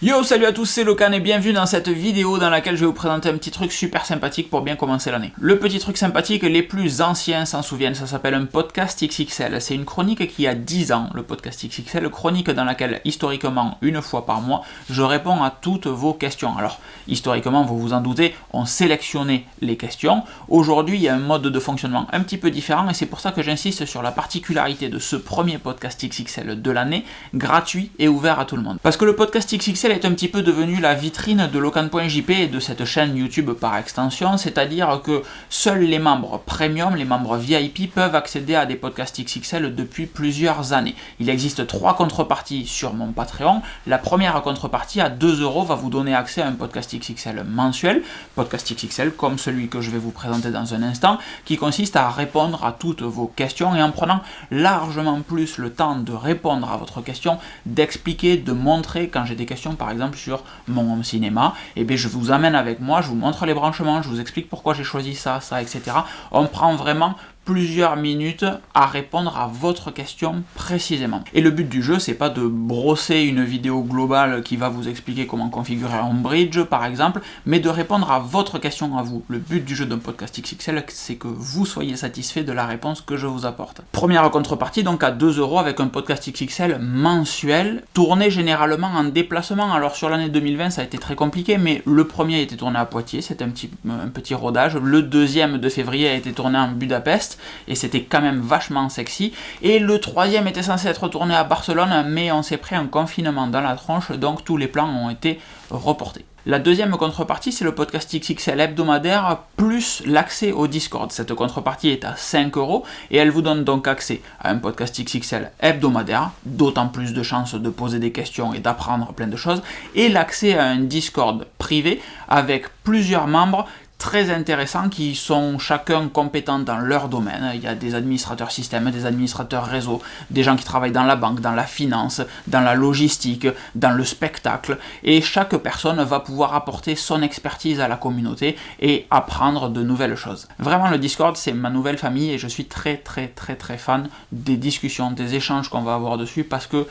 Yo, salut à tous, c'est Locan et bienvenue dans cette vidéo dans laquelle je vais vous présenter un petit truc super sympathique pour bien commencer l'année. Le petit truc sympathique, les plus anciens s'en souviennent, ça s'appelle un podcast XXL. C'est une chronique qui a 10 ans, le podcast XXL, chronique dans laquelle, historiquement, une fois par mois, je réponds à toutes vos questions. Alors, historiquement, vous vous en doutez, on sélectionnait les questions. Aujourd'hui, il y a un mode de fonctionnement un petit peu différent et c'est pour ça que j'insiste sur la particularité de ce premier podcast XXL de l'année, gratuit et ouvert à tout le monde. Parce que le podcast XXL est un petit peu devenu la vitrine de Locan.jp et de cette chaîne YouTube par extension, c'est-à-dire que seuls les membres premium, les membres VIP peuvent accéder à des podcasts XXL depuis plusieurs années. Il existe 3 contreparties sur mon Patreon. La première contrepartie à 2€ va vous donner accès à un podcast XXL mensuel, podcast XXL comme celui que je vais vous présenter dans un instant, qui consiste à répondre à toutes vos questions et en prenant largement plus le temps de répondre à votre question, d'expliquer, de montrer quand j'ai des questions par exemple sur mon cinéma, et bien je vous amène avec moi, je vous montre les branchements, je vous explique pourquoi j'ai choisi ça, etc. On prend vraiment plusieurs minutes à répondre à votre question précisément. Et le but du jeu, c'est pas de brosser une vidéo globale qui va vous expliquer comment configurer un bridge par exemple, mais de répondre à votre question à vous. Le but du jeu d'un podcast XXL, c'est que vous soyez satisfait de la réponse que je vous apporte. Première contrepartie, donc à 2€ avec un podcast XXL mensuel, tourné généralement en déplacement. Alors sur l'année 2020, ça a été très compliqué, mais le premier a été tourné à Poitiers, c'était un petit rodage. Le deuxième de février a été tourné en Budapest, et c'était quand même vachement sexy. Et le troisième était censé être tourné à Barcelone, mais on s'est pris un confinement dans la tronche, donc tous les plans ont été reportés. La deuxième contrepartie, c'est le podcast XXL hebdomadaire plus l'accès au Discord. Cette contrepartie est à 5€ et elle vous donne donc accès à un podcast XXL hebdomadaire, d'autant plus de chances de poser des questions et d'apprendre plein de choses, et l'accès à un Discord privé avec plusieurs membres très intéressants qui sont chacun compétents dans leur domaine. Il y a des administrateurs système, des administrateurs réseau, des gens qui travaillent dans la banque, dans la finance, dans la logistique, dans le spectacle, et chaque personne va pouvoir apporter son expertise à la communauté et apprendre de nouvelles choses. Vraiment, le Discord, c'est ma nouvelle famille et je suis très fan des discussions, des échanges qu'on va avoir dessus parce que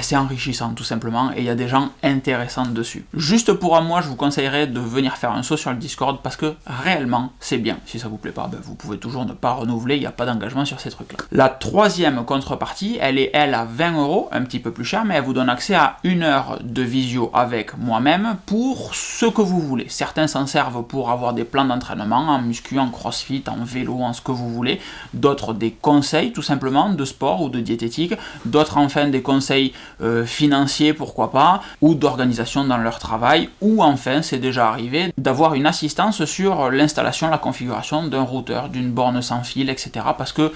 c'est enrichissant tout simplement et il y a des gens intéressants dessus. Juste pour moi, je vous conseillerais de venir faire un saut sur le Discord parce que réellement c'est bien. Si ça vous plaît pas, vous pouvez toujours ne pas renouveler, il n'y a pas d'engagement sur ces trucs-là. La troisième contrepartie, elle est à 20€, un petit peu plus cher, mais elle vous donne accès à 1 heure de visio avec moi-même pour ce que vous voulez. Certains s'en servent pour avoir des plans d'entraînement en muscu, en crossfit, en vélo, en ce que vous voulez. D'autres des conseils tout simplement de sport ou de diététique. D'autres enfin des conseils financiers, pourquoi pas, ou d'organisation dans leur travail, ou enfin, c'est déjà arrivé, d'avoir une assistance sur l'installation, la configuration d'un routeur, d'une borne sans fil, etc. Parce que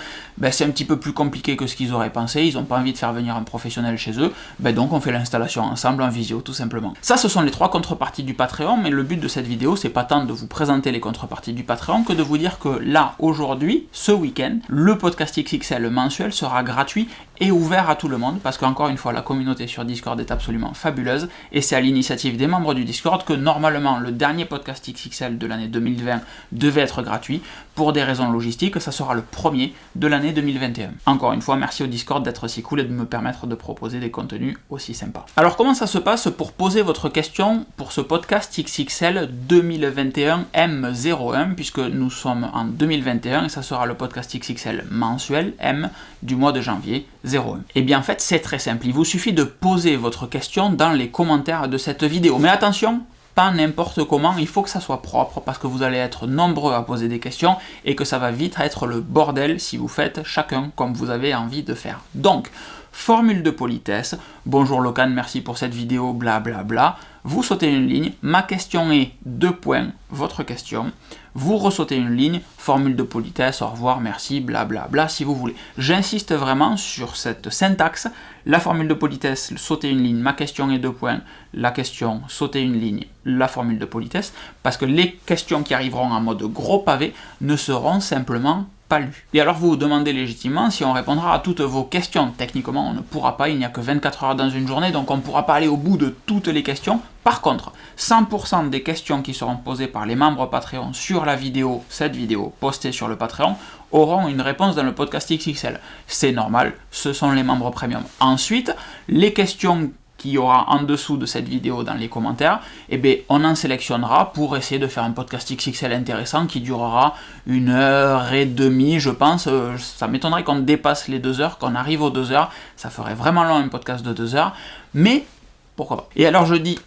c'est un petit peu plus compliqué que ce qu'ils auraient pensé, ils n'ont pas envie de faire venir un professionnel chez eux, donc on fait l'installation ensemble en visio, tout simplement. Ça, ce sont les 3 contreparties du Patreon, mais le but de cette vidéo, c'est pas tant de vous présenter les contreparties du Patreon que de vous dire que là, aujourd'hui, ce week-end, le podcast XXL mensuel sera gratuit et ouvert à tout le monde, parce qu'encore une fois, la communauté sur Discord est absolument fabuleuse, et c'est à l'initiative des membres du Discord que normalement le dernier podcast XXL de l'année 2020 devait être gratuit. Pour des raisons logistiques, ça sera le premier de l'année 2021. Encore une fois, merci au Discord d'être si cool et de me permettre de proposer des contenus aussi sympas. Alors comment ça se passe pour poser votre question pour ce podcast XXL 2021 M01, puisque nous sommes en 2021 et ça sera le podcast XXL mensuel M du mois de janvier 01. Et bien en fait c'est très simple, il vous suffit de poser votre question dans les commentaires de cette vidéo. Mais attention, pas n'importe comment, il faut que ça soit propre parce que vous allez être nombreux à poser des questions et que ça va vite être le bordel si vous faites chacun comme vous avez envie de faire. Donc, formule de politesse, bonjour Locan, merci pour cette vidéo, blablabla. Vous sautez une ligne, ma question est : votre question. Vous ressautez une ligne, formule de politesse, au revoir, merci, blablabla, si vous voulez. J'insiste vraiment sur cette syntaxe, la formule de politesse, sauter une ligne, ma question est : la question, sauter une ligne, la formule de politesse, parce que les questions qui arriveront en mode gros pavé ne seront simplement pas lu. Et alors vous vous demandez légitimement si on répondra à toutes vos questions. Techniquement, on ne pourra pas, il n'y a que 24 heures dans une journée, donc on ne pourra pas aller au bout de toutes les questions. Par contre, 100% des questions qui seront posées par les membres Patreon sur la vidéo, cette vidéo postée sur le Patreon, auront une réponse dans le podcast XXL. C'est normal, ce sont les membres premium. Ensuite, les questions qu'il y aura en dessous de cette vidéo dans les commentaires, eh bien, on en sélectionnera pour essayer de faire un podcast XXL intéressant qui durera 1h30, je pense. Ça m'étonnerait qu'on dépasse les 2 heures, qu'on arrive aux 2 heures. Ça ferait vraiment long un podcast de 2 heures, mais pourquoi pas. Et alors je dis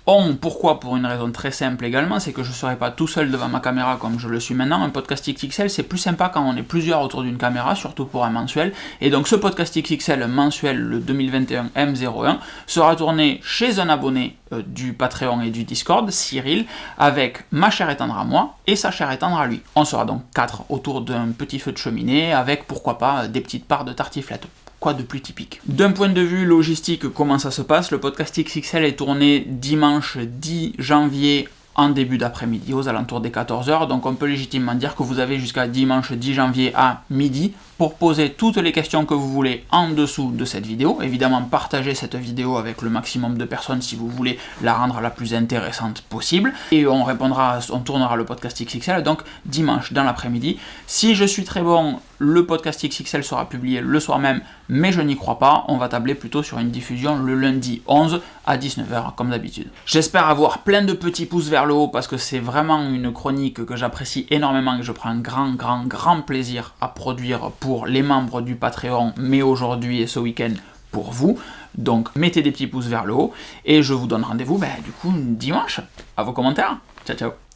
pourquoi, pour une raison très simple également, c'est que je ne serai pas tout seul devant ma caméra comme je le suis maintenant. Un podcast XXL, c'est plus sympa quand on est plusieurs autour d'une caméra, surtout pour un mensuel. Et donc ce podcast XXL mensuel, le 2021 M01, sera tourné chez un abonné du Patreon et du Discord, Cyril, avec ma chère et tendre à moi et sa chère et tendre à lui. On sera donc 4 autour d'un petit feu de cheminée avec, pourquoi pas, des petites parts de tartiflette. Quoi de plus typique? D'un point de vue logistique, comment ça se passe? Le podcast XXL est tourné dimanche 10 janvier en début d'après-midi, aux alentours des 14h, donc on peut légitimement dire que vous avez jusqu'à dimanche 10 janvier à midi pour poser toutes les questions que vous voulez en dessous de cette vidéo. Évidemment, partagez cette vidéo avec le maximum de personnes si vous voulez la rendre la plus intéressante possible. Et on tournera le podcast XXL donc dimanche dans l'après-midi. Si je suis très bon, le podcast XXL sera publié le soir même, mais je n'y crois pas. On va tabler plutôt sur une diffusion le lundi 11 à 19h comme d'habitude. J'espère avoir plein de petits pouces vers le haut parce que c'est vraiment une chronique que j'apprécie énormément et que je prends un grand plaisir à produire pour les membres du Patreon, mais aujourd'hui et ce week-end pour vous. Donc mettez des petits pouces vers le haut et je vous donne rendez-vous du coup dimanche. À vos commentaires. Ciao ciao.